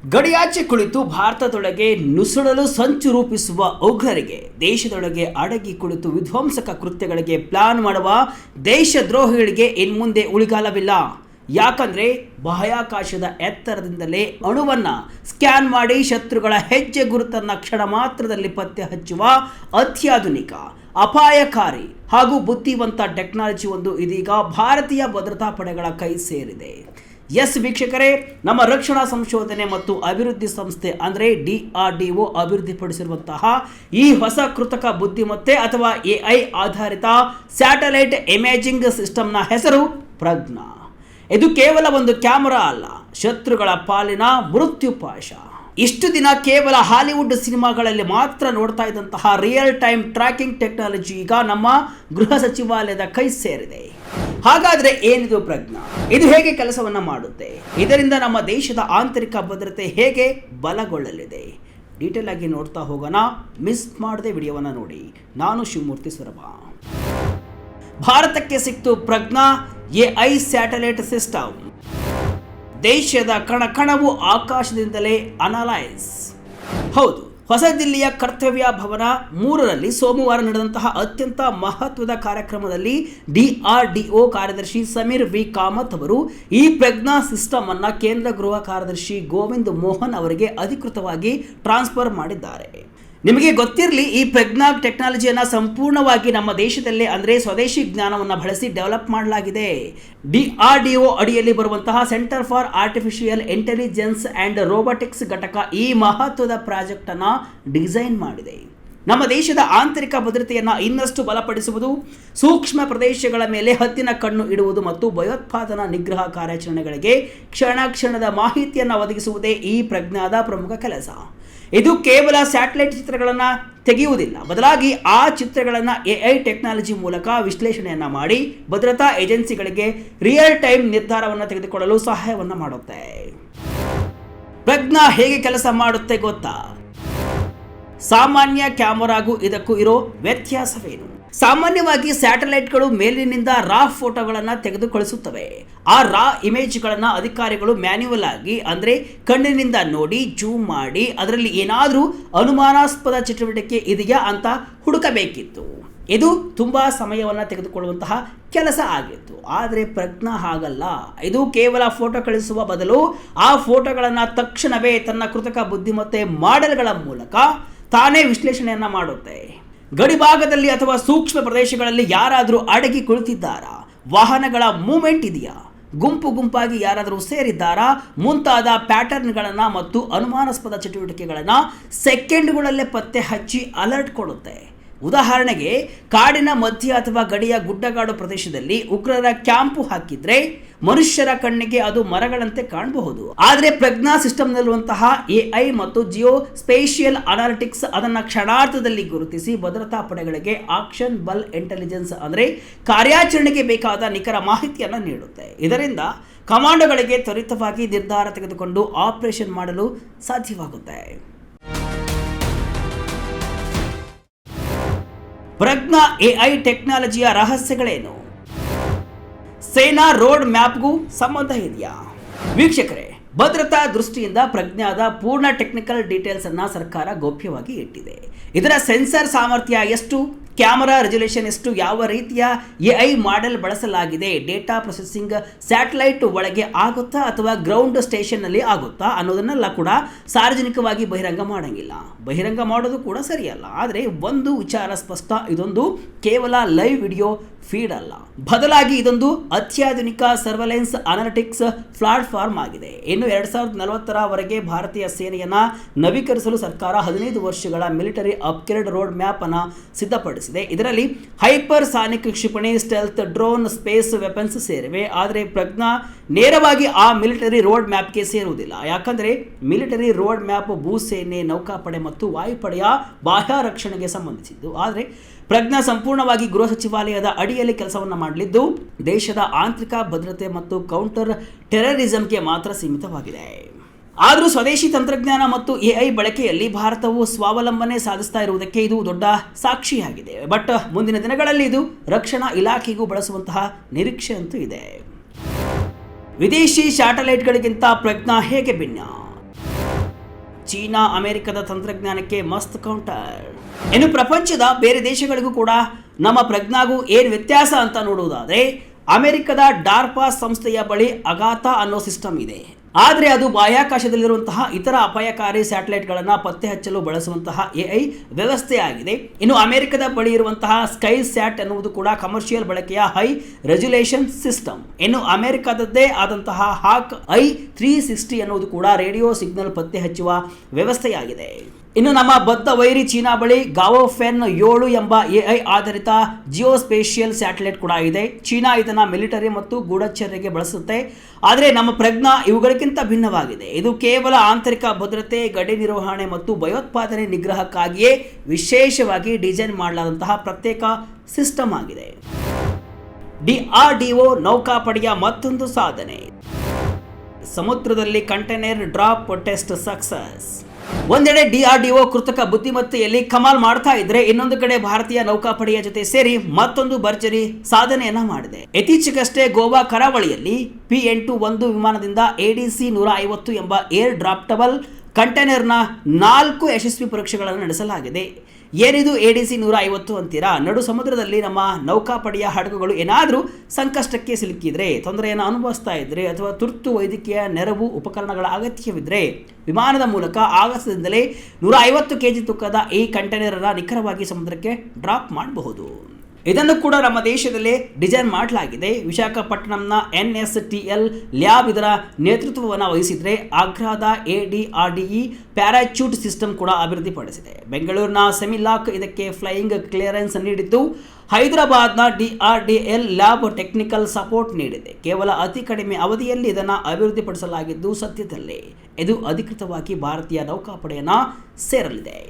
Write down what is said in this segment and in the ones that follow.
ಗಡಿಯಾಚೆ ಕುಳಿತು ಭಾರತದೊಳಗೆ ನುಸುಳಲು ಸಂಚು ರೂಪಿಸುವ ಉಗ್ರರಿಗೆ, ದೇಶದೊಳಗೆ ಅಡಗಿ ಕುಳಿತು ವಿಧ್ವಂಸಕ ಕೃತ್ಯಗಳಿಗೆ ಪ್ಲಾನ್ ಮಾಡುವ ದೇಶದ್ರೋಹಿಗಳಿಗೆ ಇನ್ಮುಂದೆ ಉಳಿಗಾಲವಿಲ್ಲ. ಯಾಕಂದ್ರೆ ಬಾಹ್ಯಾಕಾಶದ ಎತ್ತರದಿಂದಲೇ ಅಣುವನ್ನ ಸ್ಕ್ಯಾನ್ ಮಾಡಿ ಶತ್ರುಗಳ ಹೆಜ್ಜೆ ಗುರುತನ್ನ ಕ್ಷಣ ಮಾತ್ರದಲ್ಲಿ ಪತ್ತೆ ಹಚ್ಚುವ ಅತ್ಯಾಧುನಿಕ, ಅಪಾಯಕಾರಿ ಹಾಗೂ ಬುದ್ಧಿವಂತ ಟೆಕ್ನಾಲಜಿ ಒಂದು ಇದೀಗ ಭಾರತೀಯ ಭದ್ರತಾ ಪಡೆಗಳ ಕೈ ಸೇರಿದೆ. ಎಸ್ ವೀಕ್ಷಕರೇ, ನಮ್ಮ ರಕ್ಷಣಾ ಸಂಶೋಧನೆ ಮತ್ತು ಅಭಿವೃದ್ಧಿ ಸಂಸ್ಥೆ ಅಂದರೆ DRDO ಅಭಿವೃದ್ಧಿಪಡಿಸಿರುವಂತಹ ಈ ಹೊಸ ಕೃತಕ ಬುದ್ಧಿಮತ್ತೆ ಅಥವಾ AI ಆಧಾರಿತ ಸ್ಯಾಟಲೈಟ್ ಇಮೇಜಿಂಗ್ ಸಿಸ್ಟಮ್ನ ಹೆಸರು ಪ್ರಜ್ಞಾ. ಇದು ಕೇವಲ ಒಂದು ಕ್ಯಾಮೆರಾ ಅಲ್ಲ, ಶತ್ರುಗಳ ಪಾಲಿನ ಮೃತ್ಯುಪಾಶ. ಇಷ್ಟು ದಿನ ಕೇವಲ ಹಾಲಿವುಡ್ ಸಿನಿಮಾಗಳಲ್ಲಿ ಮಾತ್ರ ನೋಡ್ತಾ ಇದ್ದಂತಹ ರಿಯಲ್ ಟೈಮ್ ಟ್ರ್ಯಾಕಿಂಗ್ ಟೆಕ್ನಾಲಜಿ ಈಗ ನಮ್ಮ ಗೃಹ ಸಚಿವಾಲಯದ ಕೈ ಸೇರಿದೆ. ಹಾಗಾದ್ರೆ ಏನಿದು ಪ್ರಜ್ಞಾ? ಇದು ಹೇಗೆ ಕೆಲಸವನ್ನ ಮಾಡುತ್ತೆ? ಇದರಿಂದ ನಮ್ಮ ದೇಶದ ಆಂತರಿಕ ಭದ್ರತೆ ಹೇಗೆ ಬಲಗೊಳ್ಳಲಿದೆ? ಡೀಟೇಲ್ ಆಗಿ ನೋಡ್ತಾ ಹೋಗೋಣ. ಮಿಸ್ ಮಾಡದೆ ವಿಡಿಯೋವನ್ನ ನೋಡಿ. ನಾನು ಶಿವಮೂರ್ತಿ ಸೊರಬ. ಭಾರತಕ್ಕೆ ಸಿಕ್ತು ಪ್ರಜ್ಞಾ AI ಸ್ಯಾಟಲೈಟ್ ಸಿಸ್ಟಮ್. ದೇಶದ ಕಣಕಣವು ಆಕಾಶದಿಂದಲೇ ಅನಲೈಸ್. ಹೌದು, ಹೊಸ ದಿಲ್ಲಿಯ ಕರ್ತವ್ಯ ಭವನ 3ರಲ್ಲಿ ಸೋಮವಾರ ನಡೆದಂತಹ ಅತ್ಯಂತ ಮಹತ್ವದ ಕಾರ್ಯಕ್ರಮದಲ್ಲಿ DRDO ಕಾರ್ಯದರ್ಶಿ ಸಮೀರ್ ವಿ ಕಾಮತ್ ಅವರು ಈ ಪ್ರಜ್ಞಾ ಸಿಸ್ಟಮ್ ಅನ್ನ ಕೇಂದ್ರ ಗೃಹ ಕಾರ್ಯದರ್ಶಿ ಗೋವಿಂದ್ ಮೋಹನ್ ಅವರಿಗೆ ಅಧಿಕೃತವಾಗಿ ಟ್ರಾನ್ಸ್ಫರ್ ಮಾಡಿದ್ದಾರೆ. ನಿಮಗೆ ಗೊತ್ತಿರಲಿ, ಈ ಪ್ರಜ್ಞಾ ಟೆಕ್ನಾಲಜಿಯನ್ನು ಸಂಪೂರ್ಣವಾಗಿ ನಮ್ಮ ದೇಶದಲ್ಲೇ ಅಂದರೆ ಸ್ವದೇಶಿ ಜ್ಞಾನವನ್ನು ಬಳಸಿ ಡೆವಲಪ್ ಮಾಡಲಾಗಿದೆ. DRDO ಅಡಿಯಲ್ಲಿ ಬರುವಂತಹ centre for artificial intelligence and robotics ಘಟಕ ಈ ಮಹತ್ವದ ಪ್ರಾಜೆಕ್ಟ್ ಅನ್ನು ಡಿಸೈನ್ ಮಾಡಿದೆ. ನಮ್ಮ ದೇಶದ ಆಂತರಿಕ ಭದ್ರತೆಯನ್ನು ಇನ್ನಷ್ಟು ಬಲಪಡಿಸುವುದು, ಸೂಕ್ಷ್ಮ ಪ್ರದೇಶಗಳ ಮೇಲೆ ಹದ್ದಿನ ಕಣ್ಣು ಇಡುವುದು ಮತ್ತು ಭಯೋತ್ಪಾದನಾ ನಿಗ್ರಹ ಕಾರ್ಯಾಚರಣೆಗಳಿಗೆ ಕ್ಷಣ ಕ್ಷಣದ ಮಾಹಿತಿಯನ್ನು ಒದಗಿಸುವುದೇ ಈ ಪ್ರಜ್ಞಾದ ಪ್ರಮುಖ ಕೆಲಸ. ಇದು ಕೇವಲ ಸ್ಯಾಟಲೈಟ್ ಚಿತ್ರಗಳನ್ನು ತೆಗೆಯುವುದಿಲ್ಲ, ಬದಲಾಗಿ ಆ ಚಿತ್ರಗಳನ್ನು AI ಟೆಕ್ನಾಲಜಿ ಮೂಲಕ ವಿಶ್ಲೇಷಣೆಯನ್ನು ಮಾಡಿ ಭದ್ರತಾ ಏಜೆನ್ಸಿಗಳಿಗೆ ರಿಯಲ್ ಟೈಮ್ ನಿರ್ಧಾರವನ್ನು ತೆಗೆದುಕೊಳ್ಳಲು ಸಹಾಯವನ್ನು ಮಾಡುತ್ತೆ. ಪ್ರಜ್ಞಾ ಹೇಗೆ ಕೆಲಸ ಮಾಡುತ್ತೆ ಗೊತ್ತಾ? ಸಾಮಾನ್ಯ ಕ್ಯಾಮೆರಾಗೂ ಇದಕ್ಕೂ ಇರೋ ವ್ಯತ್ಯಾಸವೇನು? ಸಾಮಾನ್ಯವಾಗಿ ಸ್ಯಾಟಲೈಟ್ಗಳು ಮೇಲಿನಿಂದ ರಾ ಫೋಟೋಗಳನ್ನು ತೆಗೆದುಕೊಳ್ಳಿಸುತ್ತವೆ. ಆ ರಾ ಇಮೇಜ್ಗಳನ್ನು ಅಧಿಕಾರಿಗಳು ಮ್ಯಾನ್ಯುವಲ್ ಆಗಿ ಅಂದರೆ ಕಣ್ಣಿನಿಂದ ನೋಡಿ ಜೂಮ್ ಮಾಡಿ ಅದರಲ್ಲಿ ಏನಾದರೂ ಅನುಮಾನಾಸ್ಪದ ಚಟುವಟಿಕೆ ಇದೆಯಾ ಅಂತ ಹುಡುಕಬೇಕಿತ್ತು. ಇದು ತುಂಬಾ ಸಮಯವನ್ನು ತೆಗೆದುಕೊಳ್ಳುವಂತಹ ಕೆಲಸ ಆಗಿತ್ತು. ಆದರೆ ಪ್ರಜ್ಞಾ ಹಾಗಲ್ಲ. ಇದು ಕೇವಲ ಫೋಟೋ ಕಳಿಸುವ ಬದಲು ಆ ಫೋಟೋಗಳನ್ನು ತಕ್ಷಣವೇ ತನ್ನ ಕೃತಕ ಬುದ್ಧಿಮತ್ತೆ ಮಾಡೆಲ್ಗಳ ಮೂಲಕ ತಾನೇ ವಿಶ್ಲೇಷಣೆಯನ್ನು ಮಾಡುತ್ತೆ. ಗಡಿಭಾಗದಲ್ಲಿ ಅಥವಾ ಸೂಕ್ಷ್ಮ ಪ್ರದೇಶಗಳಲ್ಲಿ ಯಾರಾದರೂ ಅಡಗಿ ಕುಳಿತಿದ್ದಾರಾ? ವಾಹನಗಳ ಮೂವ್ಮೆಂಟ್ ಇದೆಯಾ? ಗುಂಪು ಗುಂಪಾಗಿ ಯಾರಾದರೂ ಸೇರಿದ್ದಾರಾ? ಮುಂತಾದ ಪ್ಯಾಟರ್ನ್ಗಳನ್ನು ಮತ್ತು ಅನುಮಾನಾಸ್ಪದ ಚಟುವಟಿಕೆಗಳನ್ನು ಸೆಕೆಂಡ್ಗಳಲ್ಲೇ ಪತ್ತೆ ಹಚ್ಚಿ ಅಲರ್ಟ್ ಕೊಡುತ್ತೆ. ಉದಾಹರಣೆಗೆ, ಕಾಡಿನ ಮಧ್ಯ ಅಥವಾ ಗಡಿಯ ಗುಡ್ಡಗಾಡು ಪ್ರದೇಶದಲ್ಲಿ ಉಗ್ರರ ಕ್ಯಾಂಪು ಹಾಕಿದ್ರೆ ಮನುಷ್ಯರ ಕಣ್ಣಿಗೆ ಅದು ಮರಗಳಂತೆ ಕಾಣಬಹುದು. ಆದರೆ ಪ್ರಜ್ಞಾ ಸಿಸ್ಟಮ್ನಲ್ಲಿರುವಂತಹ AI ಮತ್ತು ಜಿಯೋ ಸ್ಪೇಷಿಯಲ್ ಅನಾಲಿಟಿಕ್ಸ್ ಅದನ್ನು ಕ್ಷಣಾರ್ಧದಲ್ಲಿ ಗುರುತಿಸಿ ಭದ್ರತಾ ಪಡೆಗಳಿಗೆ ಆಕ್ಷನ್ ಬಲ್ ಇಂಟೆಲಿಜೆನ್ಸ್ ಅಂದರೆ ಕಾರ್ಯಾಚರಣೆಗೆ ಬೇಕಾದ ನಿಖರ ಮಾಹಿತಿಯನ್ನು ನೀಡುತ್ತೆ. ಇದರಿಂದ ಕಮಾಂಡೋಗಳಿಗೆ ತ್ವರಿತವಾಗಿ ನಿರ್ಧಾರ ತೆಗೆದುಕೊಂಡು ಆಪರೇಷನ್ ಮಾಡಲು ಸಾಧ್ಯವಾಗುತ್ತೆ. ಪ್ರಜ್ಞಾ AI ಟೆಕ್ನಾಲಜಿಯ ರಹಸ್ಯಗಳೇನು? ಸೇನಾ ರೋಡ್ ಮ್ಯಾಪ್ಗೂ ಸಂಬಂಧ ಇದೆಯಾ? ವೀಕ್ಷಕರೇ, ಭದ್ರತಾ ದೃಷ್ಟಿಯಿಂದ ಪ್ರಜ್ಞಾದ ಪೂರ್ಣ ಟೆಕ್ನಿಕಲ್ ಡೀಟೇಲ್ಸ್ ಅನ್ನ ಸರ್ಕಾರ ಗೌಪ್ಯವಾಗಿ ಇಟ್ಟಿದೆ. ಇದರ ಸೆನ್ಸರ್ ಸಾಮರ್ಥ್ಯ ಎಷ್ಟು, ಕ್ಯಾಮೆರಾ ರೆಸಲ್ಯೂಷನ್ ಎಷ್ಟು, ಯಾವ ರೀತಿಯ AI ಮಾಡೆಲ್ ಬಳಸಲಾಗಿದೆ, ಡೇಟಾ ಪ್ರೊಸೆಸಿಂಗ್ ಸ್ಯಾಟಲೈಟ್ ಒಳಗೆ ಆಗುತ್ತಾ ಅಥವಾ ಗ್ರೌಂಡ್ ಸ್ಟೇಷನ್ನಲ್ಲಿ ಆಗುತ್ತಾ ಅನ್ನೋದನ್ನೆಲ್ಲ ಕೂಡ ಸಾರ್ವಜನಿಕವಾಗಿ ಬಹಿರಂಗ ಮಾಡಂಗಿಲ್ಲ. ಬಹಿರಂಗ ಮಾಡೋದು ಕೂಡ ಸರಿಯಲ್ಲ. ಆದರೆ ಒಂದು ವಿಚಾರ ಸ್ಪಷ್ಟ, ಇದೊಂದು ಕೇವಲ ಲೈವ್ ವಿಡಿಯೋ ಫೀಡ್ ಅಲ್ಲ, ಬದಲಾಗಿ ಇದೊಂದು ಅತ್ಯಾಧುನಿಕ ಸರ್ವೆಲೆನ್ಸ್ ಅನಾಲಿಟಿಕ್ಸ್ ಪ್ಲಾಟ್ಫಾರ್ಮ್ ಆಗಿದೆ. ಇನ್ನು 2040ರವರೆಗೆ ಭಾರತೀಯ ಸೇನೆಯನ್ನ ನವೀಕರಿಸಲು ಸರ್ಕಾರ 15 ವರ್ಷಗಳ ಮಿಲಿಟರಿ ಅಪ್ಗ್ರೇಡ್ ರೋಡ್ ಮ್ಯಾಪ್ ಅನ್ನು ಸಿದ್ಧಪಡಿಸಿದೆ. ಇದರಲ್ಲಿ ಹೈಪರ್ ಸಾನಿಕ್ ಕ್ಷಿಪಣಿ, ಸ್ಟೆಲ್ತ್ ಡ್ರೋನ್, ಸ್ಪೇಸ್ ವೆಪನ್ಸ್ ಸೇರಿವೆ. ಆದರೆ ಪ್ರಜ್ಞಾ ನೇರವಾಗಿ ಆ ಮಿಲಿಟರಿ ರೋಡ್ ಮ್ಯಾಪ್ಗೆ ಸೇರುವುದಿಲ್ಲ. ಯಾಕಂದ್ರೆ ಮಿಲಿಟರಿ ರೋಡ್ ಮ್ಯಾಪ್ ಭೂಸೇನೆ, ನೌಕಾಪಡೆ ಮತ್ತು ವಾಯುಪಡೆಯ ಬಾಹ್ಯ ರಕ್ಷಣೆಗೆ ಸಂಬಂಧಿಸಿದ್ದು. ಆದರೆ ಪ್ರಜ್ಞಾ ಸಂಪೂರ್ಣವಾಗಿ ಗೃಹ ಸಚಿವಾಲಯದ ಅಡಿಯಲ್ಲಿ ಕೆಲಸವನ್ನು ಮಾಡಲಿದ್ದು ದೇಶದ ಆಂತರಿಕ ಭದ್ರತೆ ಮತ್ತು ಕೌಂಟರ್ ಟೆರರಿಸಂಗೆ ಮಾತ್ರ ಸೀಮಿತವಾಗಿದೆ. ಆದರೂ ಸ್ವದೇಶಿ ತಂತ್ರಜ್ಞಾನ ಮತ್ತು AI ಬಳಕೆಯಲ್ಲಿ ಭಾರತವು ಸ್ವಾವಲಂಬನೆ ಸಾಧಿಸ್ತಾ ಇರುವುದಕ್ಕೆ ಇದು ದೊಡ್ಡ ಸಾಕ್ಷಿಯಾಗಿದೆ. ಬಟ್ ಮುಂದಿನ ದಿನಗಳಲ್ಲಿ ಇದು ರಕ್ಷಣಾ ಇಲಾಖೆಗೂ ಬಳಸುವಂತಹ ನಿರೀಕ್ಷೆ ಅಂತೂ ಇದೆ. ವಿದೇಶಿ ಸ್ಯಾಟಲೈಟ್ಗಳಿಗಿಂತ ಪ್ರಜ್ಞಾ ಹೇಗೆ ಭಿನ್ನ? ಚೀನಾ ಅಮೆರಿಕದ ತಂತ್ರಜ್ಞಾನಕ್ಕೆ ಮಸ್ತ್ ಕೌಂಟರ್. ಇನ್ನು ಪ್ರಪಂಚದ ಬೇರೆ ದೇಶಗಳಿಗೂ ಕೂಡ ನಮ್ಮ ಪ್ರಜ್ಞಾಗೂ ಏನು ವ್ಯತ್ಯಾಸ ಅಂತ ನೋಡುವುದಾದ್ರೆ, ಅಮೆರಿಕದ ಡಾರ್ಪಾ ಸಂಸ್ಥೆಯ ಬಳಿ ಅಗಾತಾ ಅನ್ನೋ ಸಿಸ್ಟಮ್ ಇದೆ. ಆದರೆ ಅದು ಬಾಹ್ಯಾಕಾಶದಲ್ಲಿರುವಂತಹ ಇತರ ಅಪಾಯಕಾರಿ ಸ್ಯಾಟಲೈಟ್ಗಳನ್ನು ಪತ್ತೆ ಹಚ್ಚಲು ಬಳಸುವಂತಹ AI ವ್ಯವಸ್ಥೆ ಆಗಿದೆ. ಇನ್ನು ಅಮೆರಿಕದ ಬಳಿ ಇರುವಂತಹ ಸ್ಕೈ ಸ್ಯಾಟ್ ಎನ್ನುವುದು ಕೂಡ ಕಮರ್ಷಿಯಲ್ ಬಳಕೆಯ ಹೈ ರೆಜುಲೇಷನ್ ಸಿಸ್ಟಮ್. ಇನ್ನು ಅಮೆರಿಕದದ್ದೇ ಆದಂತಹ ಹಾಕ್ I-360 ಎನ್ನುವುದು ಕೂಡ ರೇಡಿಯೋ ಸಿಗ್ನಲ್ ಪತ್ತೆ ಹಚ್ಚುವ ವ್ಯವಸ್ಥೆಯಾಗಿದೆ. ಇನ್ನು ನಮ್ಮ ಬದ್ಧ ವೈರಿ ಚೀನಾ ಬಳಿ ಗಾವೋಫೆನ್ 7 ಎಂಬ AI ಆಧಾರಿತ ಜಿಯೋಸ್ಪೇಷಿಯಲ್ ಸ್ಯಾಟಲೈಟ್ ಕೂಡ ಇದೆ. ಚೀನಾ ಇದನ್ನು ಮಿಲಿಟರಿ ಮತ್ತು ಗೂಢಚರ್ಯೆಗೆ ಬಳಸುತ್ತೆ. ಆದರೆ ನಮ್ಮ ಪ್ರಜ್ಞಾ ಇವುಗಳಿಗಿಂತ ಭಿನ್ನವಾಗಿದೆ. ಇದು ಕೇವಲ ಆಂತರಿಕ ಭದ್ರತೆ, ಗಡಿ ನಿರ್ವಹಣೆ ಮತ್ತು ಭಯೋತ್ಪಾದನೆ ನಿಗ್ರಹಕ್ಕಾಗಿಯೇ ವಿಶೇಷವಾಗಿ ಡಿಸೈನ್ ಮಾಡಲಾದಂತಹ ಪ್ರತ್ಯೇಕ ಸಿಸ್ಟಮ್ ಆಗಿದೆ. DRDO ನೌಕಾಪಡೆಯ ಮತ್ತೊಂದು ಸಾಧನೆ. ಸಮುದ್ರದಲ್ಲಿ ಕಂಟೈನರ್ ಡ್ರಾಪ್ ಟೆಸ್ಟ್ ಸಕ್ಸಸ್. ಒಂದೆಡೆ DRDO ಕೃತಕ ಬುದ್ಧಿಮತ್ತೆಯಲ್ಲಿ ಕಮಾಲ್ ಮಾಡ್ತಾ ಇದ್ರೆ, ಇನ್ನೊಂದು ಕಡೆ ಭಾರತೀಯ ನೌಕಾಪಡೆಯ ಜೊತೆ ಸೇರಿ ಮತ್ತೊಂದು ಭರ್ಜರಿ ಸಾಧನೆಯನ್ನ ಮಾಡಿದೆ. ಇತ್ತೀಚೆಗಷ್ಟೇ ಗೋವಾ ಕರಾವಳಿಯಲ್ಲಿ P-8 ವಿಮಾನದಿಂದ ADC-150 ಎಂಬ ಏರ್ ಡ್ರಾಪ್ಟಬಲ್ ಕಂಟೈನರ್ನ 4 ಯಶಸ್ವಿ ಪರೀಕ್ಷೆಗಳನ್ನು ನಡೆಸಲಾಗಿದೆ. ಏನಿದು ADC-150 ಅಂತೀರಾ? ನಡು ಸಮುದ್ರದಲ್ಲಿ ನಮ್ಮ ನೌಕಾಪಡೆಯ ಹಡಗುಗಳು ಏನಾದರೂ ಸಂಕಷ್ಟಕ್ಕೆ ಸಿಲುಕಿದ್ರೆ, ತೊಂದರೆಯನ್ನು ಅನುಭವಿಸ್ತಾ ಇದ್ರೆ ಅಥವಾ ತುರ್ತು ವೈದ್ಯಕೀಯ ನೆರವು ಉಪಕರಣಗಳ ಅಗತ್ಯವಿದ್ರೆ ವಿಮಾನದ ಮೂಲಕ ಆಗಸದಿಂದಲೇ 150 kg ತೂಕದ ಈ ಕಂಟೈನರ್ ಅನ್ನು ನಿಖರವಾಗಿ ಸಮುದ್ರಕ್ಕೆ ಡ್ರಾಪ್ ಮಾಡಬಹುದು. ಇದನ್ನು ಕೂಡ ನಮ್ಮ ದೇಶದಲ್ಲೇ ಡಿಸೈನ್ ಮಾಡಲಾಗಿದೆ. ವಿಶಾಖಪಟ್ಟಣಂನ NSTL ಲ್ಯಾಬ್ ಇದರ ನೇತೃತ್ವವನ್ನು ವಹಿಸಿದರೆ, ಆಗ್ರಾದ ADRDE ಪ್ಯಾರಾಚೂಟ್ ಸಿಸ್ಟಮ್ ಕೂಡ ಅಭಿವೃದ್ಧಿಪಡಿಸಿದೆ. ಬೆಂಗಳೂರಿನ ಸೆಮಿಲಾಕ್ ಇದಕ್ಕೆ ಫ್ಲೈಯಿಂಗ್ ಕ್ಲಿಯರೆನ್ಸ್ ನೀಡಿದ್ದು, ಹೈದರಾಬಾದ್ನ DRDL ಲ್ಯಾಬ್ ಟೆಕ್ನಿಕಲ್ ಸಪೋರ್ಟ್ ನೀಡಿದೆ. ಕೇವಲ ಅತಿ ಕಡಿಮೆ ಅವಧಿಯಲ್ಲಿ ಇದನ್ನು ಅಭಿವೃದ್ಧಿಪಡಿಸಲಾಗಿದ್ದು, ಸದ್ಯದಲ್ಲೇ ಇದು ಅಧಿಕೃತವಾಗಿ ಭಾರತೀಯ ನೌಕಾಪಡೆಯನ್ನು ಸೇರಲಿದೆ.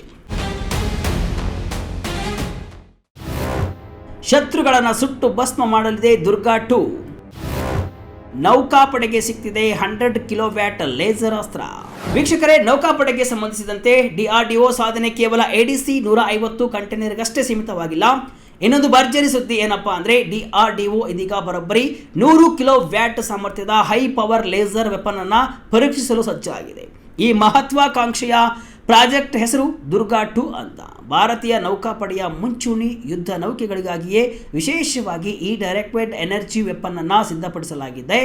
ಶತ್ರುಗಳನ್ನು ಸುಟ್ಟು ಭಸ್ಮ ಮಾಡಲಿದೆ ದುರ್ಗಾ 2. ನೌಕಾಪಡೆಗೆ ಸಿಕ್ತಿದೆ 100 ಕಿಲೋವ್ಯಾಟ್ ಲೇಸರ್ ಅಸ್ತ್ರ. ವೀಕ್ಷಕರೇ, ನೌಕಾಪಡೆಗೆ ಸಂಬಂಧಿಸಿದಂತೆ DRDO ಸಾಧನೆ ಕೇವಲ ADC-150 ಕಂಟೈನರ್ಗಷ್ಟೇ ಸೀಮಿತವಾಗಿಲ್ಲ. ಇನ್ನೊಂದು ಭರ್ಜರಿ ಸುದ್ದಿ ಏನಪ್ಪಾ ಅಂದ್ರೆ, DRDO ಇದೀಗ ಬರೋಬ್ಬರಿ 100 ಕಿಲೋವ್ಯಾಟ್ ಸಾಮರ್ಥ್ಯದ ಹೈ ಪವರ್ ಲೇಸರ್ ವೆಪನ್ ಅನ್ನ ಪರೀಕ್ಷಿಸಲು ಸಜ್ಜಾಗಿದೆ. ಈ ಮಹತ್ವಾಕಾಂಕ್ಷೆಯ ಪ್ರಾಜೆಕ್ಟ್ ಹೆಸರು ದುರ್ಗಾ 2 ಅಂತ. ಭಾರತೀಯ ನೌಕಾಪಡೆಯ ಮುಂಚೂಣಿ ಯುದ್ಧ ನೌಕೆಗಳಿಗಾಗಿಯೇ ವಿಶೇಷವಾಗಿ ಈ ಡೈರೆಕ್ಟೆಡ್ ಎನರ್ಜಿ ವೆಪನ್ ಅನ್ನು ಸಿದ್ಧಪಡಿಸಲಾಗಿದೆ.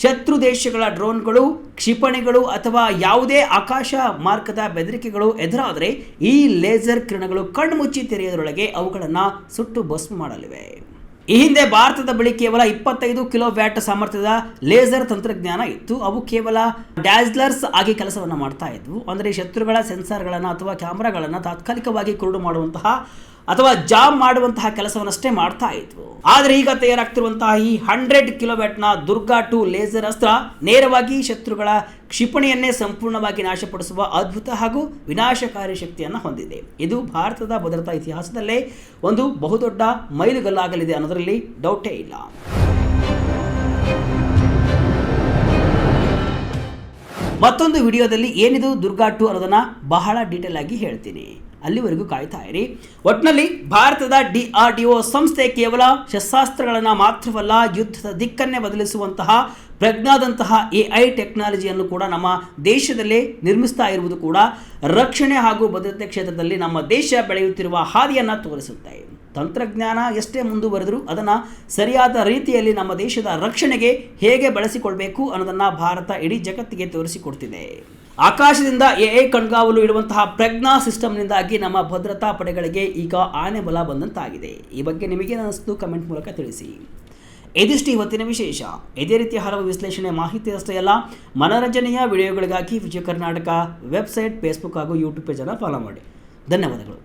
ಶತ್ರು ದೇಶಗಳ ಡ್ರೋನ್ಗಳು, ಕ್ಷಿಪಣಿಗಳು ಅಥವಾ ಯಾವುದೇ ಆಕಾಶ ಮಾರ್ಗದ ಬೆದರಿಕೆಗಳು ಎದುರಾದರೆ ಈ ಲೇಸರ್ ಕಿರಣಗಳು ಕಣ್ಮುಚ್ಚಿ ತೆರೆಯೋದ್ರೊಳಗೆ ಅವುಗಳನ್ನು ಸುಟ್ಟು ಭಸ್ಮ ಮಾಡಲಿವೆ. ಈ ಹಿಂದೆ ಭಾರತದ ಬಳಿ ಕೇವಲ 25 ಕಿಲೋವ್ಯಾಟ್ ಸಾಮರ್ಥ್ಯದ ಲೇಸರ್ ತಂತ್ರಜ್ಞಾನ ಇತ್ತು. ಅವು ಕೇವಲ ಡ್ಯಾಜ್ಲರ್ಸ್ ಆಗಿ ಕೆಲಸವನ್ನು ಮಾಡ್ತಾ ಇದ್ವು. ಅಂದರೆ ಶತ್ರುಗಳ ಸೆನ್ಸಾರ್ಗಳನ್ನು ಅಥವಾ ಕ್ಯಾಮ್ರಾಗಳನ್ನು ತಾತ್ಕಾಲಿಕವಾಗಿ ಕುರುಡು ಮಾಡುವಂತಹ ಅಥವಾ ಜಾಮ್ ಮಾಡುವಂತಹ ಕೆಲಸವನ್ನಷ್ಟೇ ಮಾಡ್ತಾ ಇದ್ವು. ಆದರೆ ಈಗ ತಯಾರಾಗ್ತಿರುವಂತಹ ಈ 100 ಕಿಲೋವ್ಯಾಟ್ನ ದುರ್ಗಾ 2 ಲೇಸರ್ ಅಸ್ತ್ರ ನೇರವಾಗಿ ಶತ್ರುಗಳ ಕ್ಷಿಪಣಿಯನ್ನೇ ಸಂಪೂರ್ಣವಾಗಿ ನಾಶಪಡಿಸುವ ಅದ್ಭುತ ಹಾಗೂ ವಿನಾಶಕಾರಿ ಶಕ್ತಿಯನ್ನು ಹೊಂದಿದೆ. ಇದು ಭಾರತದ ಭದ್ರತಾ ಇತಿಹಾಸದಲ್ಲೇ ಒಂದು ಬಹುದೊಡ್ಡ ಮೈಲುಗಲ್ಲಾಗಲಿದೆ ಅನ್ನೋದರಲ್ಲಿ ಡೌಟೇ ಇಲ್ಲ. ಮತ್ತೊಂದು ವಿಡಿಯೋದಲ್ಲಿ ಏನಿದು ದುರ್ಗಾ 2 ಅನ್ನೋದನ್ನ ಬಹಳ ಡೀಟೇಲ್ ಆಗಿ ಹೇಳ್ತೀನಿ. ಅಲ್ಲಿವರೆಗೂ ಕಾಯ್ತಾ ಇರಿ. ಒಟ್ಟಿನಲ್ಲಿ ಭಾರತದ DRDO ಸಂಸ್ಥೆ ಕೇವಲ ಶಸ್ತ್ರಾಸ್ತ್ರಗಳನ್ನು ಮಾತ್ರವಲ್ಲ, ಯುದ್ಧದ ದಿಕ್ಕನ್ನೇ ಬದಲಿಸುವಂತಹ ಪ್ರಜ್ಞಾದಂತಹ AI ಟೆಕ್ನಾಲಜಿಯನ್ನು ಕೂಡ ನಮ್ಮ ದೇಶದಲ್ಲೇ ನಿರ್ಮಿಸ್ತಾ ಇರುವುದು ಕೂಡ ರಕ್ಷಣೆ ಹಾಗೂ ಭದ್ರತೆ ಕ್ಷೇತ್ರದಲ್ಲಿ ನಮ್ಮ ದೇಶ ಬೆಳೆಯುತ್ತಿರುವ ಹಾದಿಯನ್ನು ತೋರಿಸುತ್ತೆ. ತಂತ್ರಜ್ಞಾನ ಎಷ್ಟೇ ಮುಂದುವರೆದರೂ ಅದನ್ನು ಸರಿಯಾದ ರೀತಿಯಲ್ಲಿ ನಮ್ಮ ದೇಶದ ರಕ್ಷಣೆಗೆ ಹೇಗೆ ಬಳಸಿಕೊಳ್ಬೇಕು ಅನ್ನೋದನ್ನು ಭಾರತ ಇಡೀ ಜಗತ್ತಿಗೆ ತೋರಿಸಿಕೊಡ್ತಿದೆ. ಆಕಾಶದಿಂದ AI ಕಣ್ಗಾವಲು ಇಡುವಂತಹ ಪ್ರಜ್ಞಾ ಸಿಸ್ಟಮ್ನಿಂದಾಗಿ ನಮ್ಮ ಭದ್ರತಾ ಪಡೆಗಳಿಗೆ ಈಗ ಆನೆ ಬಲ ಬಂದಂತಾಗಿದೆ. ಈ ಬಗ್ಗೆ ನಿಮಗೆ ಅನಿಸ್ತು ಕಮೆಂಟ್ ಮೂಲಕ ತಿಳಿಸಿ. ಇದಿಷ್ಟು ಇವತ್ತಿನ ವಿಶೇಷ. ಇದೇ ರೀತಿಯ ಹಲವು ವಿಶ್ಲೇಷಣೆ ಮಾಹಿತಿ ಅಷ್ಟೇ ಅಲ್ಲ, ಮನೋರಂಜನೆಯ ವಿಡಿಯೋಗಳಿಗಾಗಿ ವಿಜಯ ಕರ್ನಾಟಕ ವೆಬ್ಸೈಟ್, ಫೇಸ್ಬುಕ್ ಹಾಗೂ ಯೂಟ್ಯೂಬ್ ಪೇಜನ್ನು ಫಾಲೋ ಮಾಡಿ. ಧನ್ಯವಾದಗಳು.